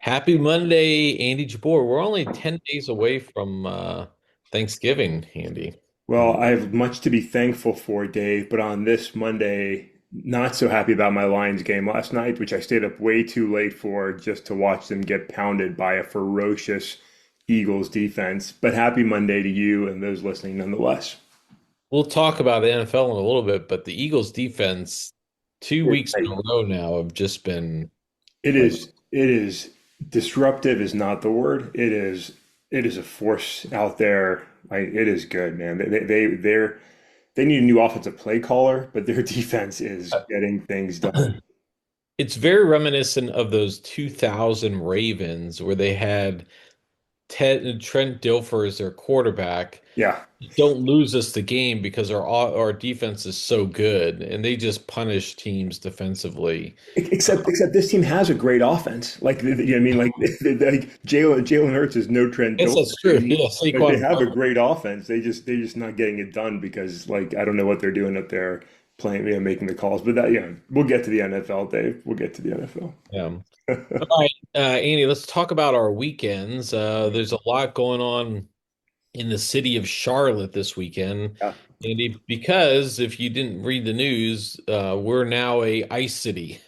Happy Monday, Andy Jabor. We're only 10 days away from Thanksgiving, Andy. Well, I have much to be thankful for, Dave, but on this Monday, not so happy about my Lions game last night, which I stayed up way too late for just to watch them get pounded by a ferocious Eagles defense. But happy Monday to you and those listening nonetheless. We'll talk about the NFL in a little bit, but the Eagles defense, two It, weeks in a row now, have just been it like is it is disruptive is not the word. It is a force out there. Like it is good, man. They need a new offensive play caller, but their defense is getting things done. it's very reminiscent of those 2000 Ravens where they had Trent Dilfer as their quarterback. Yeah. Don't lose us the game because our defense is so good, and they just punish teams defensively. Except this team has a great offense. Like you know what I mean, like Jalen Hurts is no Trent Yes, Dilfer. that's true. Yeah, Like they Saquon have a Barkley. great offense. They're just not getting it done because like I don't know what they're doing up there playing, making the calls. But that we'll get to the NFL, Dave. We'll get to the NFL. Yeah. All right, Andy, let's talk about our weekends. There's a lot going on in the city of Charlotte this weekend, Yeah. Andy, because if you didn't read the news, we're now a ICE city.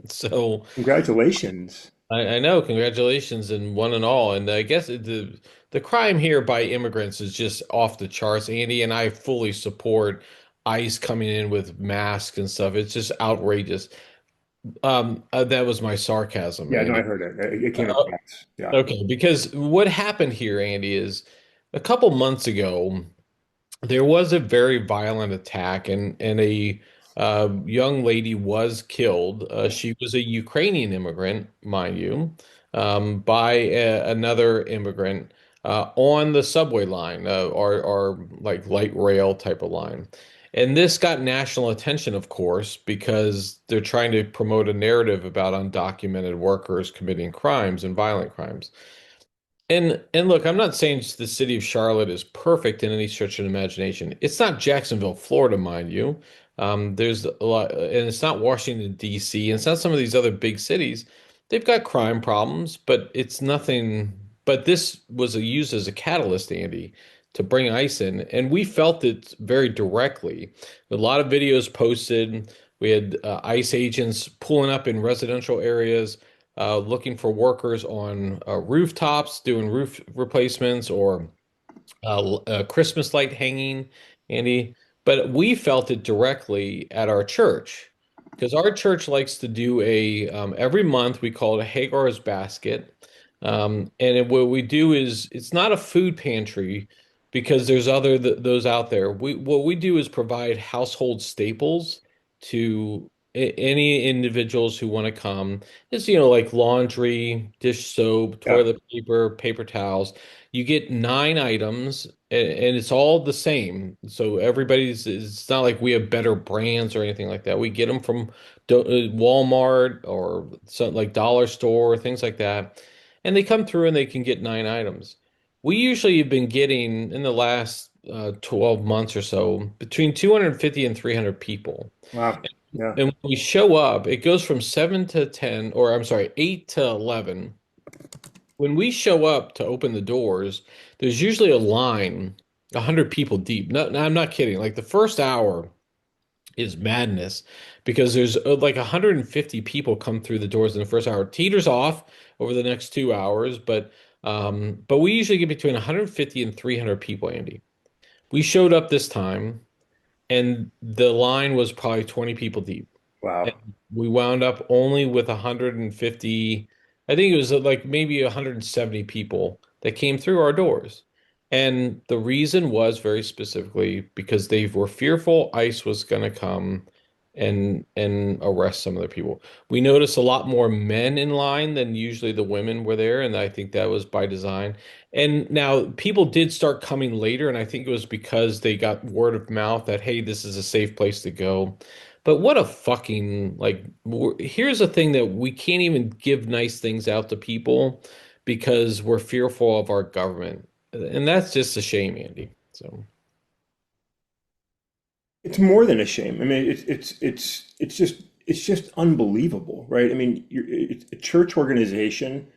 So Congratulations. I know, congratulations and one and all. And I guess the crime here by immigrants is just off the charts, Andy, and I fully support ICE coming in with masks and stuff. It's just outrageous. That was my sarcasm, Yeah, no, I Andy. heard it. It came Uh, across. Yeah. Okay, because what happened here, Andy, is a couple months ago, there was a very violent attack, and a young lady was killed. She was a Ukrainian immigrant, mind you, by another immigrant on the subway line, or like light rail type of line. And this got national attention, of course, because they're trying to promote a narrative about undocumented workers committing crimes and violent crimes. And look, I'm not saying the city of Charlotte is perfect in any stretch of the imagination. It's not Jacksonville, Florida, mind you. There's a lot, and it's not Washington, D.C., and it's not some of these other big cities. They've got crime problems, but it's nothing. But this was used as a catalyst, Andy, to bring ICE in, and we felt it very directly. A lot of videos posted. We had ICE agents pulling up in residential areas looking for workers on rooftops, doing roof replacements or Christmas light hanging, Andy. But we felt it directly at our church because our church likes to do a every month we call it a Hagar's Basket. What we do is it's not a food pantry because there's other those out there. What we do is provide household staples to any individuals who want to come. It's, like laundry, dish soap, Yeah. toilet paper, paper towels. You get 9 items, and it's all the same. So it's not like we have better brands or anything like that. We get them from Walmart or some like dollar store, things like that. And they come through and they can get 9 items. We usually have been getting in the last 12 months or so between 250 and 300 people. Wow. Yeah. And when we show up, it goes from 7 to 10, or I'm sorry, 8 to 11. When we show up to open the doors, there's usually a line 100 people deep. No, I'm not kidding. Like the first hour is madness because there's like 150 people come through the doors in the first hour. Teeters off over the next 2 hours, but we usually get between 150 and 300 people, Andy. We showed up this time and the line was probably 20 people deep. And Wow. we wound up only with 150, I think it was like maybe 170 people that came through our doors. And the reason was very specifically because they were fearful ICE was going to come and arrest some of the people. We noticed a lot more men in line than usually the women were there, and I think that was by design. And now people did start coming later, and I think it was because they got word of mouth that, hey, this is a safe place to go. But what a fucking like, here's the thing that we can't even give nice things out to people because we're fearful of our government. And that's just a shame, Andy. So, It's more than a shame. I mean, it's just unbelievable, right? I mean, it's a church organization.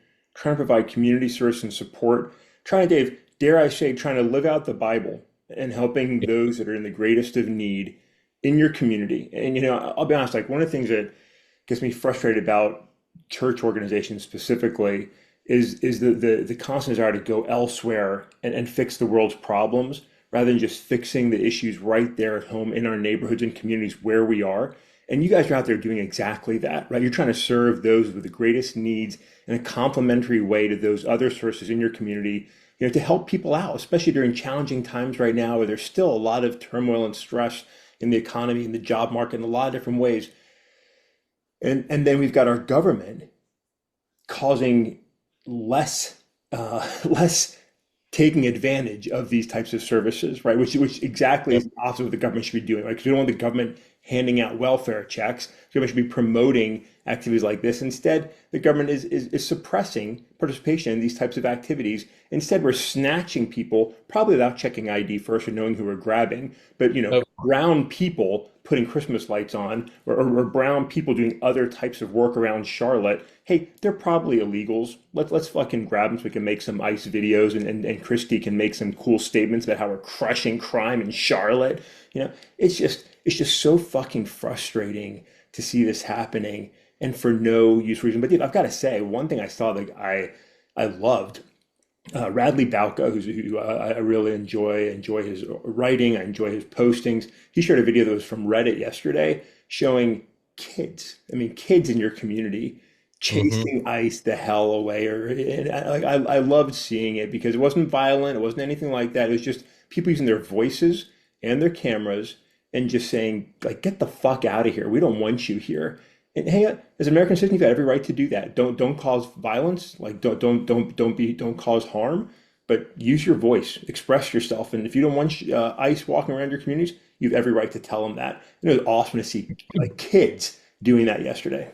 trying to provide community service and support, trying to, Dave, dare I say, trying to live out the Bible and helping those that are in the greatest of need in your community. And, I'll be honest, like one of the things that gets me frustrated about church organizations specifically is the constant desire to go elsewhere and fix the world's problems rather than just fixing the issues right there at home in our neighborhoods and communities where we are. And you guys are out there doing exactly that, right? You're trying to serve those with the greatest needs in a complementary way to those other sources in your community, to help people out, especially during challenging times right now where there's still a lot of turmoil and stress in the economy, in the job market, in a lot of different ways. And then we've got our government causing less taking advantage of these types of services, right? Which exactly Yep. is opposite what the government should be doing, right? Because we don't want the government handing out welfare checks. The government should be promoting activities like this. Instead, the government is suppressing participation in these types of activities. Instead, we're snatching people, probably without checking ID first or knowing who we're grabbing, but Of brown people putting Christmas lights on, or brown people doing other types of work around Charlotte. Hey, they're probably illegals. Let's fucking grab them so we can make some ICE videos, and Christy can make some cool statements about how we're crushing crime in Charlotte. It's just so fucking frustrating to see this happening and for no use reason. But Dave, I've got to say, one thing I saw that I loved, Radley Balka, who I really enjoy his writing. I enjoy his postings. He shared a video that was from Reddit yesterday showing kids. I mean, kids in your community mhm. chasing ICE the hell away. I loved seeing it because it wasn't violent. It wasn't anything like that. It was just people using their voices and their cameras and just saying, like, get the fuck out of here. We don't want you here. And hey, as American citizens, you've got every right to do that. Don't cause violence. Like don't cause harm. But use your voice, express yourself. And if you don't want ICE walking around your communities, you have every right to tell them that. And it was awesome to see like kids doing that yesterday.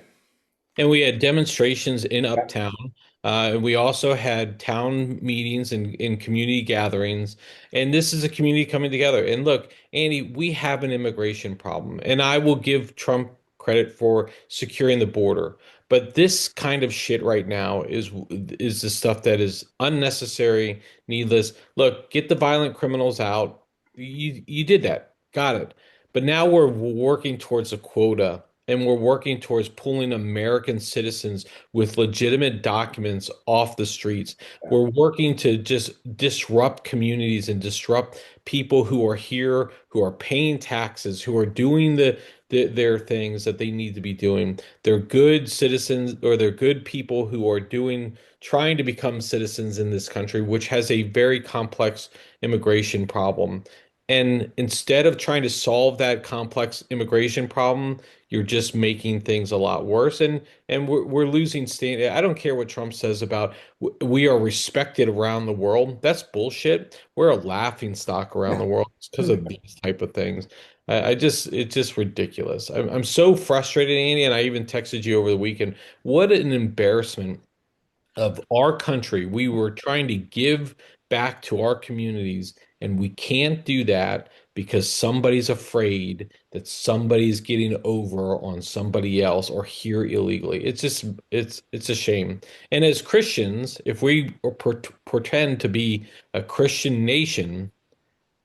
And we had demonstrations in Uptown. And we also had town meetings and community gatherings. And this is a community coming together. And look, Andy, we have an immigration problem. And I will give Trump credit for securing the border. But this kind of shit right now is the stuff that is unnecessary, needless. Look, get the violent criminals out. You did that. Got it. But now we're working towards a quota and we're working towards pulling American citizens with legitimate documents off the streets. We're working to just disrupt communities and disrupt people who are here, who are paying taxes, who are doing their things that they need to be doing. They're good citizens or they're good people who are trying to become citizens in this country, which has a very complex immigration problem. And instead of trying to solve that complex immigration problem, you're just making things a lot worse. And we're losing stand. I don't care what Trump says about we are respected around the world. That's bullshit. We're a laughing stock around Yeah. the world. It's because Yeah. of these type of things. It's just ridiculous. I'm so frustrated, Andy, and I even texted you over the weekend. What an embarrassment of our country. We were trying to give back to our communities, and we can't do that because somebody's afraid that somebody's getting over on somebody else or here illegally. It's a shame. And as Christians, if we pretend to be a Christian nation,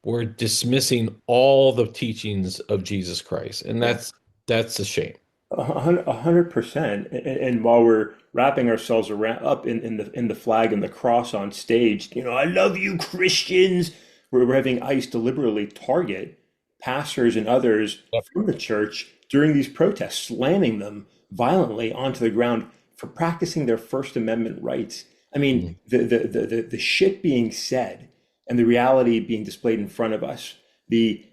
we're dismissing all the teachings of Jesus Christ, and Yeah. that's a shame. 100%. And while we're wrapping ourselves around up in the flag and the cross on stage, I love you, Christians. We're having ICE deliberately target pastors and others Yep. from the church during these protests, slamming them violently onto the ground for practicing their First Amendment rights. I mean, Mm. the shit being said and the reality being displayed in front of us, the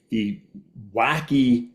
wacky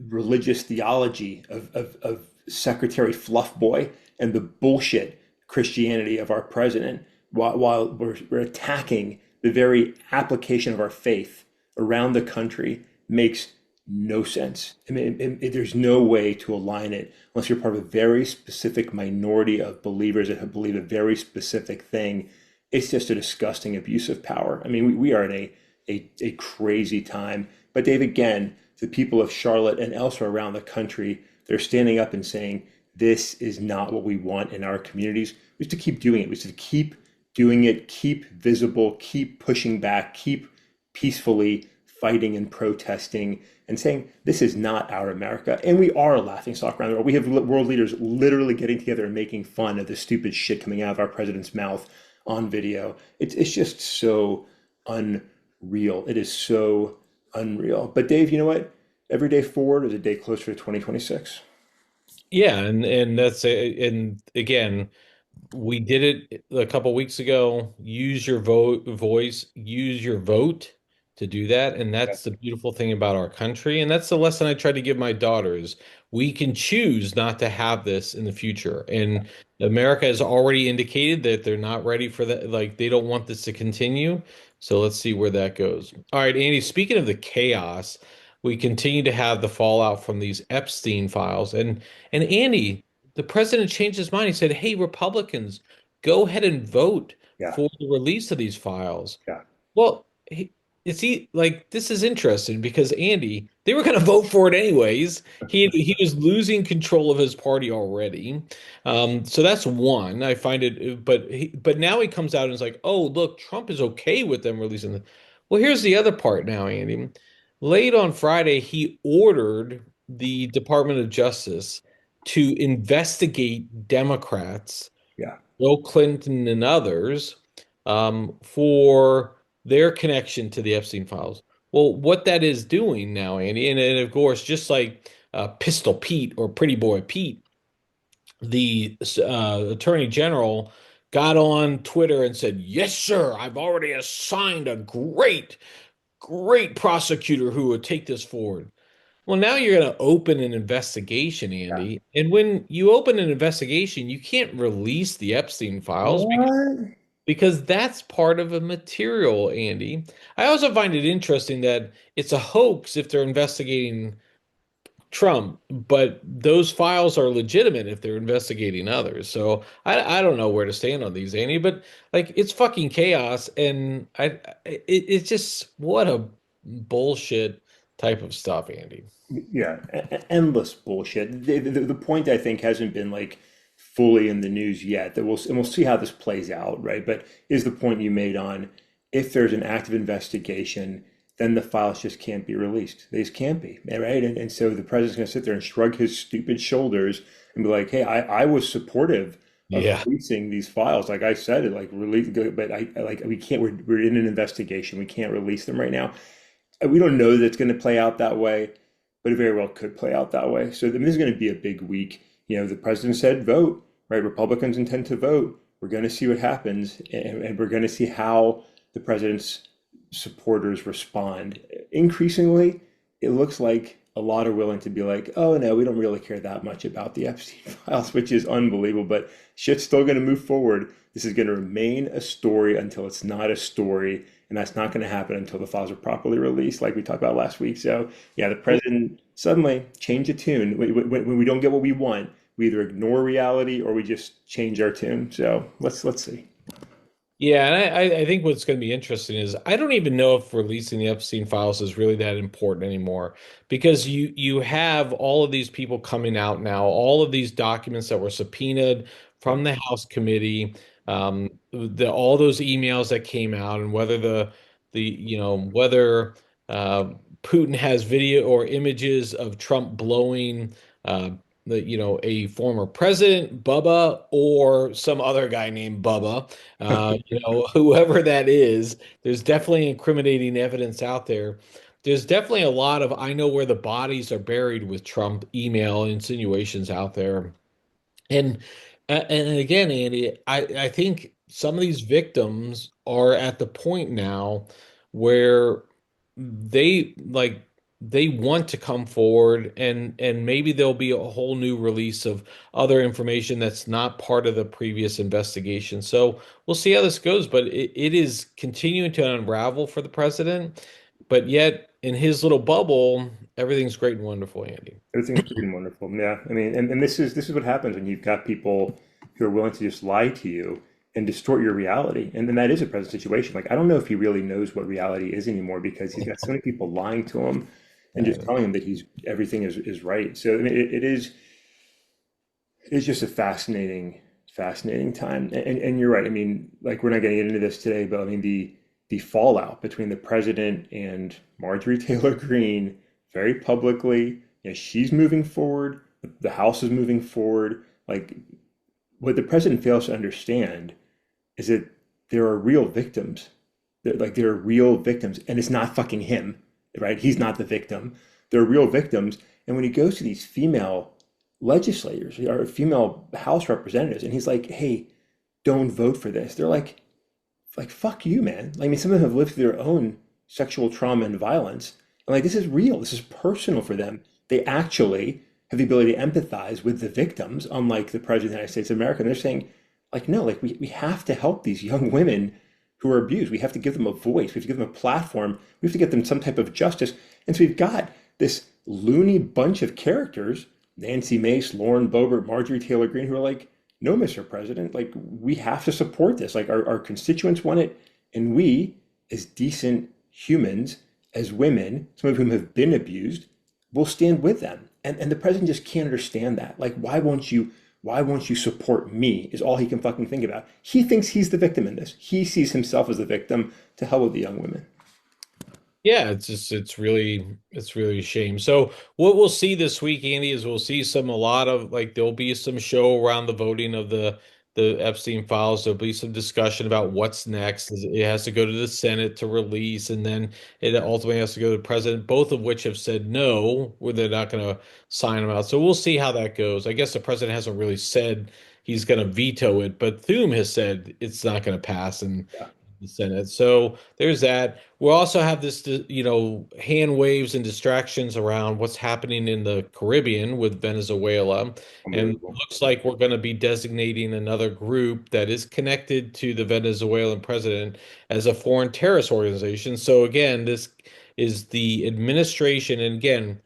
religious theology of Secretary Fluffboy and the bullshit Christianity of our president while we're attacking the very application of our faith around the country makes no sense. I mean, there's no way to align it unless you're part of a very specific minority of believers that believe a very specific thing. It's just a disgusting abuse of power. I mean, we are in a crazy time. But Dave, again, the people of Charlotte and elsewhere around the country, they're standing up and saying, this is not what we want in our communities, was to keep doing it, was to keep doing it, keep visible, keep pushing back, keep peacefully fighting and protesting and saying, this is not our America. And we are a laughing stock around the world. We have world leaders literally getting together and making fun of the stupid shit coming out of our president's mouth on video. It's just so unreal. It is so unreal. But Dave, you know what? Every day forward is a day closer to 2026. Yeah, and that's and again, we did it a couple weeks ago. Use your voice, use your vote to do that. And Yeah, that's the beautiful thing about our country. And that's the lesson I try to give my daughters. We can choose not to have this in the future. And America has already indicated that they're not ready for that. Like they don't want this to continue. So let's see where that goes. All right, Andy, speaking of the chaos, we continue to have the fallout from these Epstein files. And Andy, the president changed his mind. He said, "Hey, Republicans, go ahead and vote yeah, for the release of these files." yeah. Well, like this is interesting because Andy, they were going to vote for it anyways. He was losing control of his party already. So that's one. I find it, but now he comes out and is like, "Oh, look, Trump is okay with them releasing the." Well, here's the other part now, Andy. Late on Friday, he ordered the Department of Justice to investigate Democrats, Yeah. Bill Clinton and others, for their connection to the Epstein files. Well, what that is doing now, Andy, and of course, just like Pistol Pete or Pretty Boy Pete, the Attorney General got on Twitter and said, "Yes, sir, I've already assigned a great prosecutor who would take this forward." Well, now you're going to open an investigation, Yeah. Andy. And when you open an investigation, you can't release the Epstein files What? because that's part of a material, Andy. I also find it interesting that it's a hoax if they're investigating Trump, but those files are legitimate if they're investigating others. So I don't know where to stand on these, Andy, but like it's fucking chaos, and it's just what a bullshit type of stuff, Andy. Yeah, endless bullshit. The point I think hasn't been like fully in the news yet. That we'll see how this plays out, right? But is the point you made on if there's an active investigation, then the files just can't be released. They just can't be, right? And so the president's going to sit there and shrug his stupid shoulders and be like, "Hey, I was supportive of Yeah. releasing these files. Like I said, it like release, but I like we can't. We're in an investigation. We can't release them right now." We don't know that it's going to play out that way, but it very well could play out that way. So I mean, this is going to be a big week. You know, the president said vote, right? Republicans intend to vote. We're going to see what happens, and we're going to see how the president's supporters respond. Increasingly, it looks like a lot are willing to be like, oh no, we don't really care that much about the Epstein files, which is unbelievable, but shit's still going to move forward. This is going to remain a story until it's not a story, and that's not going to happen until the files are properly released, like we talked about last week. So, yeah, the president suddenly changed the tune. When we don't get what we want, we either ignore reality or we just change our tune. So let's see. Yeah, and I think what's going to be interesting is I don't even know if releasing the Epstein files is really that important anymore because you have all of these people coming out now, all of these documents that were subpoenaed Yeah, from the House committee, all those emails that came out, and whether whether uh, Putin has video or images of Trump blowing uh, a former president, Bubba, or some other guy named Bubba. Whoever that is, there's definitely incriminating evidence out there. There's definitely a lot of I know where the bodies are buried with Trump email insinuations out there. And and again, Andy, I think some of these victims are at the point now where they they want to come forward and maybe there'll be a whole new release of other information that's not part of the previous investigation. So we'll see how this goes, but it is continuing to unravel for the president, but yet in his little bubble, everything's great and wonderful, Andy. everything's great and wonderful. Yeah, I mean, and this is what happens when you've got people who are willing to just lie to you and distort your reality. And then that is a present situation. Like I don't know if he really knows what reality is anymore because he's got so many people lying to him and just Uh, telling him that he's everything is right. So I mean, it is. It's just a fascinating time. And you're right. I mean, like we're not going to get into this today, but I mean the fallout between the president and Marjorie Taylor Greene very publicly. You know, she's moving forward. The House is moving forward. Like what the president fails to understand is that there are real victims. Like there are real victims, and it's not fucking him, right? He's not the victim. There are real victims, and when he goes to these female legislators or female House representatives, and he's like, "Hey, don't vote for this," they're like fuck you, man. Like, I mean, some of them have lived through their own sexual trauma and violence, and like this is real. This is personal for them. They actually have the ability to empathize with the victims, unlike the president of the United States of America. And they're saying, like, no, like we have to help these young women who are abused. We have to give them a voice. We have to give them a platform. We have to get them some type of justice. And so we've got this loony bunch of characters, Nancy Mace, Lauren Boebert, Marjorie Taylor Greene, who are like, no, Mr. President, like we have to support this. Like our constituents want it. And we, as decent humans, as women, some of whom have been abused, will stand with them. And the president just can't understand that. Like, why won't you support me is all he can fucking think about. He thinks he's the victim in this. He sees himself as the victim. To hell with the young women. Yeah, it's really a shame. So what we'll see this week, Andy, is we'll see a lot of like there'll be some show around the voting of the Epstein files. There'll be some discussion about what's next. It has to go to the Senate to release, and then it ultimately has to go to the president, both of which have said no, where they're not going to sign them out. So we'll see how that goes. I guess the president hasn't really said he's going to veto it, but Thune has said it's not going to pass, and Yeah, the Senate. So there's that. We'll also have this, hand waves and distractions around what's happening in the Caribbean with Venezuela. And unbelievable. looks like we're going to be designating another group that is connected to the Venezuelan president as a foreign terrorist organization. So again, this is the administration. And again,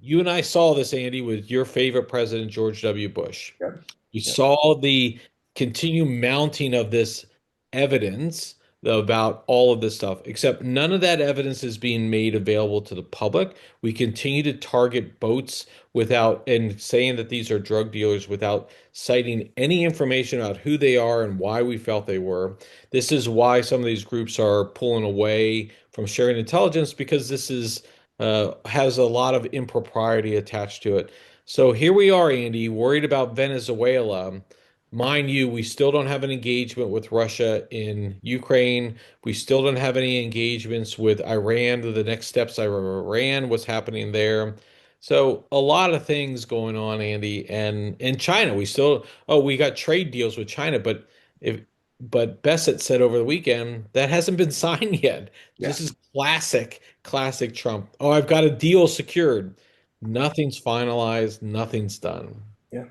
you and I saw this, Andy, with your favorite president, George W. Bush. Yeah, You yeah, saw the continued mounting of this evidence about all of this stuff, except none of that evidence is being made available to the public. We continue to target boats without and saying that these are drug dealers without citing any information about who they are and why we felt they were. This is why some of these groups are pulling away from sharing intelligence because this is has a lot of impropriety attached to it. So here we are, Andy, worried about Venezuela. Mind you, we still don't have an engagement with Russia in Ukraine. We still don't have any engagements with Iran, the next steps of Iran, what's happening there. So a lot of things going on, Andy. And in China, we got trade deals with China, but Bessent said over the weekend that hasn't been signed yet. yeah, This is classic Trump. Oh, I've got a deal secured. Nothing's finalized, nothing's done. yeah.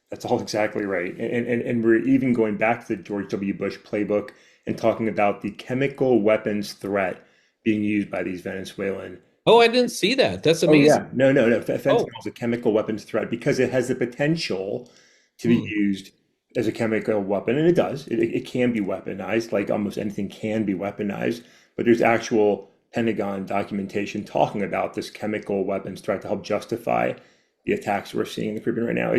That's all exactly right. And we're even going back to the George W. Bush playbook and talking about the chemical weapons threat being used by these Venezuelan. Oh, I didn't see that. That's Oh amazing. yeah, no. Fentanyl Oh, is a chemical weapons threat because it has the potential to be hmm. used as a chemical weapon, and it does. It can be weaponized, like almost anything can be weaponized. But there's actual Pentagon documentation talking about this chemical weapons threat to help justify the attacks we're seeing in the Caribbean right now.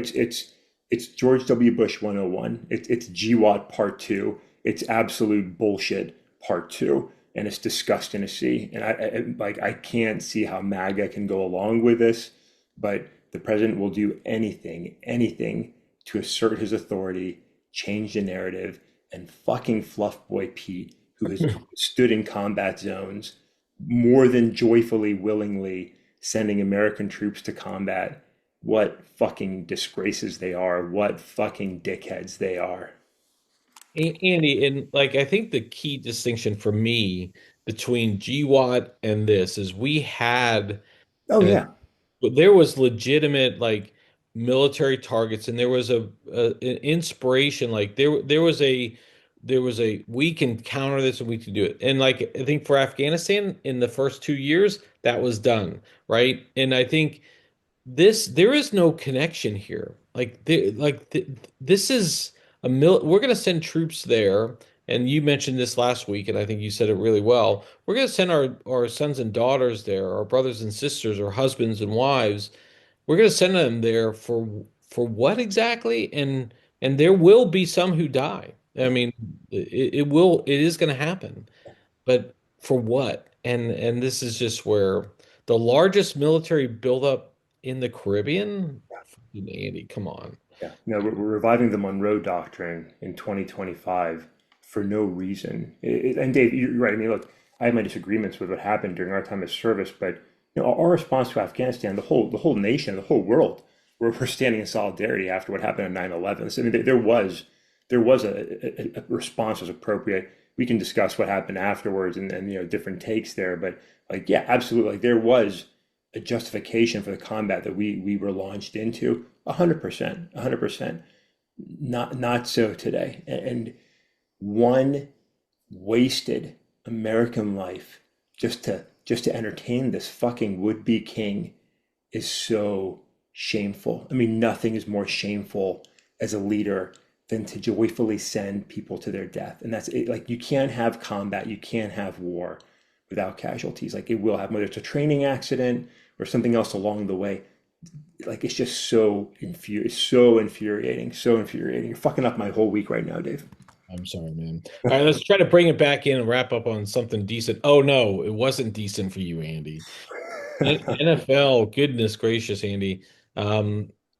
It's George W. Bush 101. It's GWAT Part 2. It's absolute bullshit Part 2, and it's disgusting to see. And I can't see how MAGA can go along with this, but the president will do anything to assert his authority, change the narrative, and fucking Fluff Boy Pete, who has stood in combat zones more than joyfully, willingly sending American troops to combat. What fucking disgraces they are. What fucking dickheads they are. Andy, and like I think the key distinction for me between GWAT and this is we had Oh, an yeah. there was legitimate like military targets and there was an inspiration like there was a we can counter this and we can do it and like I think for Afghanistan in the first 2 years that was done right and I think there is no connection here this is we're going to send troops there and you mentioned this last week and I think you said it really well we're going to send our sons and daughters there our brothers and sisters our husbands and wives we're going to send them there for what exactly? And there will be some who die. I Yeah, mean, it is going to happen. But for what? And this is just where the largest military buildup in the Caribbean? Fucking Andy, come on. yeah. No, we're reviving the Monroe Doctrine in 2025 for no reason. And Dave, you're right. I mean, look, I have my disagreements with what happened during our time of service, but our response to Afghanistan, the whole nation, the whole world, we're standing in solidarity after what happened on 9/11. So, I mean, there was a response was appropriate. We can discuss what happened afterwards and different takes there, but like, yeah, absolutely. Like, there was a justification for the combat that we were launched into. 100%, 100%. Not so today. And one wasted American life just to entertain this fucking would-be king is so shameful. I mean, nothing is more shameful as a leader than to joyfully send people to their death. And that's it. Like, you can't have combat, you can't have war without casualties. Like, it will happen, whether it's a training accident or something else along the way. Like, it's just so infuriating, so infuriating. You're fucking up my whole week right now, Dave. I'm sorry, man. All right, let's try to bring it back in and wrap up on something decent. Oh no, it wasn't decent for you, Andy. NFL, goodness gracious, Andy.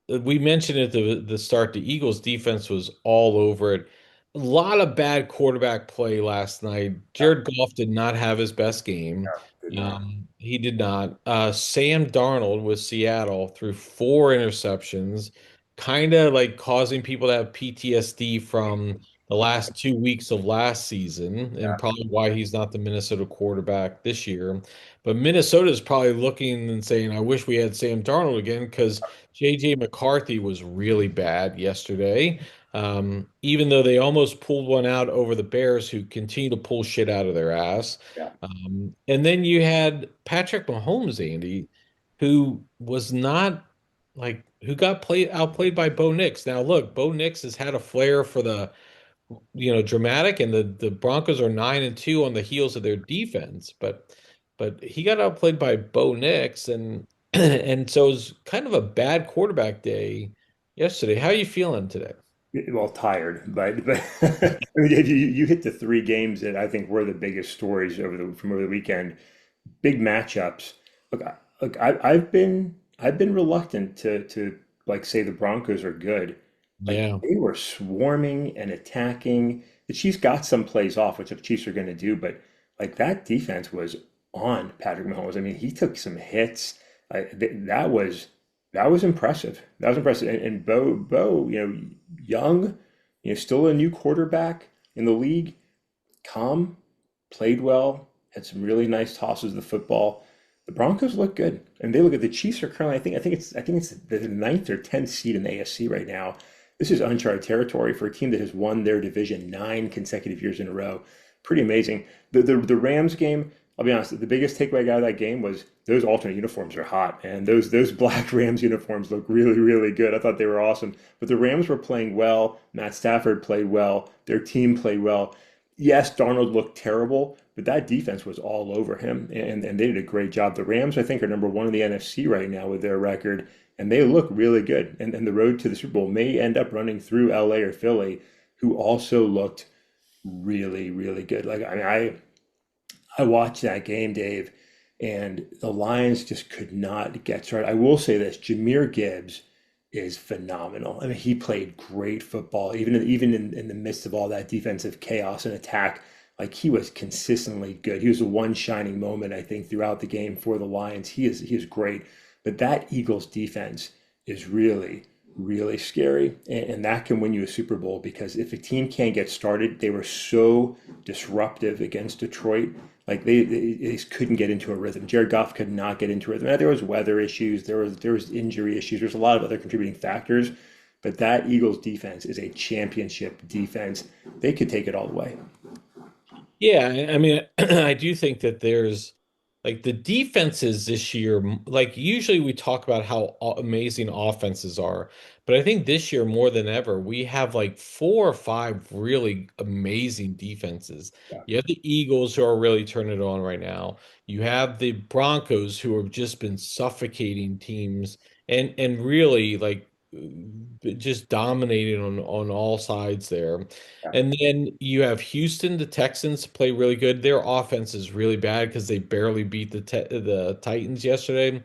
We mentioned at the start, the Eagles defense was all over it. A lot of bad quarterback play last night. Yeah, Jared Goff did not have his best game. did not. He did not. Sam Darnold with Seattle threw four interceptions, kind of like causing people to have PTSD from the last 2 weeks of last season, and Yeah, probably why he's not the Minnesota quarterback this year. But Minnesota is probably looking and saying, I wish we had Sam Darnold again because JJ McCarthy was really bad yesterday. Even though they almost pulled one out over the Bears, who continue to pull shit out of their ass. yeah. And then you had Patrick Mahomes, Andy, who was not like who got outplayed by Bo Nix. Now, look, Bo Nix has had a flair for the dramatic, and the Broncos are 9-2 on the heels of their defense, but he got outplayed by Bo Nix, and and so it was kind of a bad quarterback day yesterday. How are you feeling today? Well, tired, but I mean, you hit the three games that I think were the biggest stories from over the weekend. Big matchups. Look, I've been reluctant to like say the Broncos are good. Like, Yeah, they were swarming and attacking. The Chiefs got some plays off, which the Chiefs are going to do, but like, that defense was on Patrick Mahomes. I mean, he took some hits. That was impressive. That was impressive. And Bo, young, still a new quarterback in the league, calm, played well, had some really nice tosses of the football. The Broncos look good, and they look at the Chiefs are currently. I think it's the ninth or 10th seed in the AFC right now. This is uncharted territory for a team that has won their division 9 consecutive years in a row. Pretty amazing. The Rams game. I'll be honest. The biggest takeaway I got out of that game was those alternate uniforms are hot, and those black Rams uniforms look really, really good. I thought they were awesome. But the Rams were playing well. Matt Stafford played well. Their team played well. Yes, Darnold looked terrible, but that defense was all over him, and they did a great job. The Rams, I think, are number one in the NFC right now with their record, and they look really good. And the road to the Super Bowl may end up running through LA or Philly, who also looked really, really good. Like, I mean, I watched that game, Dave, and the Lions just could not get started. I will say this: Jahmyr Gibbs is phenomenal. I mean, he played great football, even in the midst of all that defensive chaos and attack. Like, he was consistently good. He was the one shining moment, I think, throughout the game for the Lions. He is great. But that Eagles defense is really, really scary. And that can win you a Super Bowl, because if a team can't get started, they were so disruptive against Detroit. Like, they just couldn't get into a rhythm. Jared Goff could not get into a rhythm. There was weather issues, there was injury issues, there's a lot of other contributing factors. But that Eagles defense is a championship defense. They could take it all the way. yeah. I mean, I do think that there's like the defenses this year. Like usually we talk about how amazing offenses are, but I think this year more than ever we have like four or five really amazing defenses. Yeah. You have the Eagles who are really turning it on right now. You have the Broncos who have just been suffocating teams and really like just dominating on all sides there. Yeah, And then you have Houston, the Texans play really good. Their offense is really bad because they barely beat the Titans yesterday.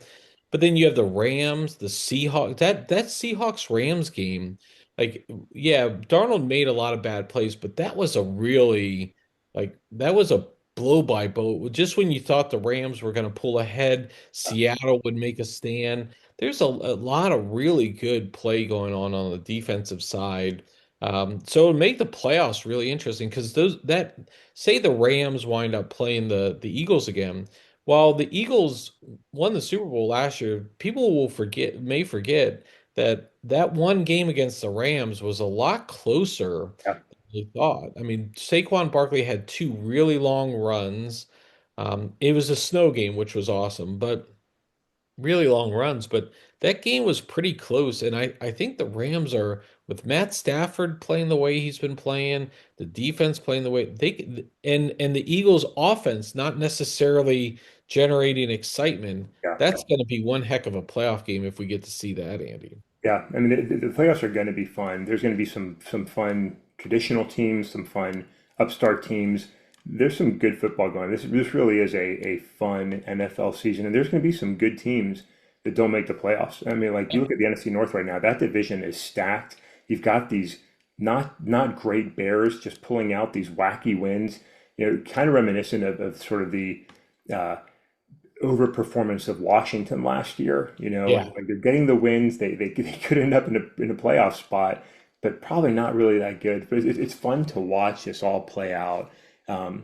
But then you have the Rams, the Seahawks. That Seahawks Rams game, like yeah, Darnold made a lot of bad plays, but that was a really that was a blow by blow. Just when you thought the Rams were going to pull ahead, Seattle would make a stand. There's a lot of really good play going on the defensive side. So it'll make the playoffs really interesting because those that say the Rams wind up playing the Eagles again. While the Eagles won the Super Bowl last year, people may forget that one game against the Rams was a lot closer yeah, than they thought. I mean, Saquon Barkley had two really long runs. It was a snow game, which was awesome, but really long runs, but that game was pretty close. And I think the Rams are with Matt Stafford playing the way he's been playing, the defense playing the way and the Eagles offense not necessarily generating excitement. yeah. That's going to be one heck of a playoff game if we get to see that, Andy. Yeah, I mean the playoffs are going to be fun. There's going to be some fun traditional teams, some fun upstart teams. There's some good football going. This really is a fun NFL season, and there's going to be some good teams that don't make the playoffs. I mean, like you look at the NFC North right now, that division is stacked. You've got these not great Bears just pulling out these wacky wins. You know, kind of reminiscent of sort of the uh, overperformance of Washington last year. You know, Yeah. like they're getting the wins. They could end up in a playoff spot, but probably not really that good. But it's fun to watch this all play out.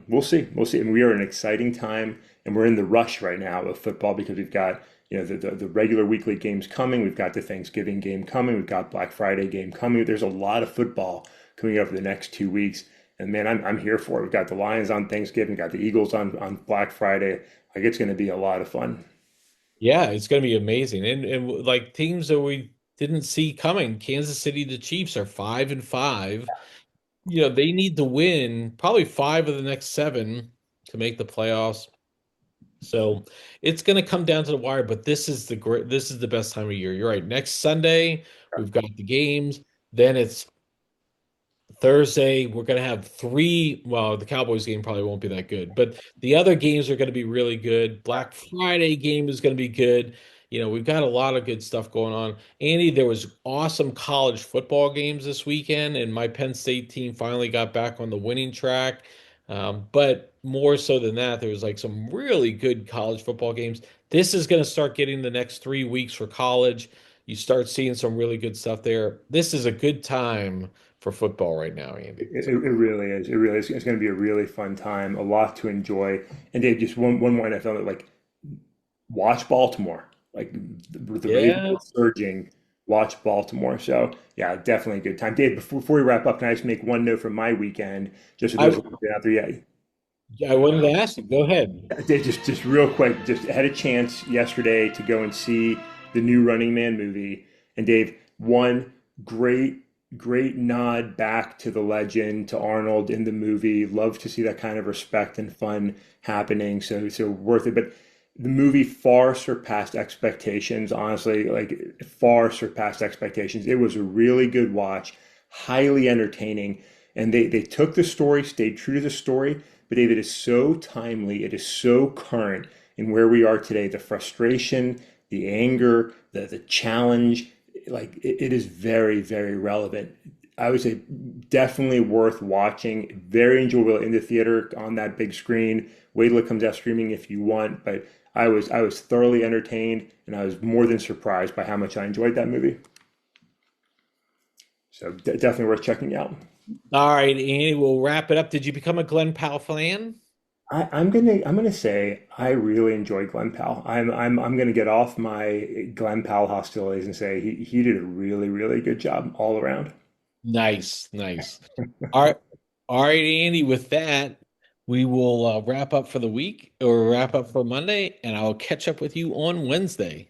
We'll see. We'll see. And we are in an exciting time, and we're in the rush right now of football because we've got the regular weekly games coming. We've got the Thanksgiving game coming. We've got Black Friday game coming. There's a lot of football coming up for the next 2 weeks. And man, I'm here for it. We've got the Lions on Thanksgiving, got the Eagles on Black Friday. Like it's going to be a lot of fun. Yeah, it's going to be amazing. And like teams that we didn't see coming, Kansas City, the Chiefs are 5-5. They need to win probably five of the next seven to make the playoffs. So it's going to come down to the wire, but this is the best time of year. You're right. Next Sunday, we've got the games. Then it's Thursday, we're going to have three. Well, the Cowboys game probably won't be that good, but the other games are going to be really good. Black Friday game is going to be good. We've got a lot of good stuff going on. Andy, there was awesome college football games this weekend, and my Penn State team finally got back on the winning track. But more so than that, there was like some really good college football games. This is going to start getting the next 3 weeks for college. You start seeing some really good stuff there. This is a good time for football right now, Andy. It really is. It really is. It's going to be a really fun time, a lot to enjoy. And Dave, just one more NFL note, like watch Baltimore. Like the Ravens Yeah, are surging. Watch Baltimore. So yeah, definitely a good time. Dave, before we wrap up, can I just make one note from my weekend, just for those I who have been out there yet? I wanted to ask you. Go ahead. Dave, just real quick, just had a chance yesterday to go and see the new Running Man movie. And Dave, one great nod back to the legend, to Arnold in the movie. Love to see that kind of respect and fun happening. So worth it. But the movie far surpassed expectations, honestly, like far surpassed expectations. It was a really good watch, highly entertaining. And they took the story, stayed true to the story, but David is so timely, it is so current in where we are today. The frustration, the anger, the challenge, like it is very relevant. I would say definitely worth watching. Very enjoyable in the theater on that big screen. Wait till it comes out streaming if you want. But I was thoroughly entertained, and I was more than surprised by how much I enjoyed that movie. So definitely worth checking out. All right, Andy, we'll wrap it up. Did you become a Glenn Powell fan? I'm gonna say I really enjoy Glenn Powell. I'm gonna get off my Glenn Powell hostilities and say he did a really good job all around. Nice, nice. All right, all right, Andy. With that, we will wrap up for the week or wrap up for Monday, and I'll catch up with you on Wednesday.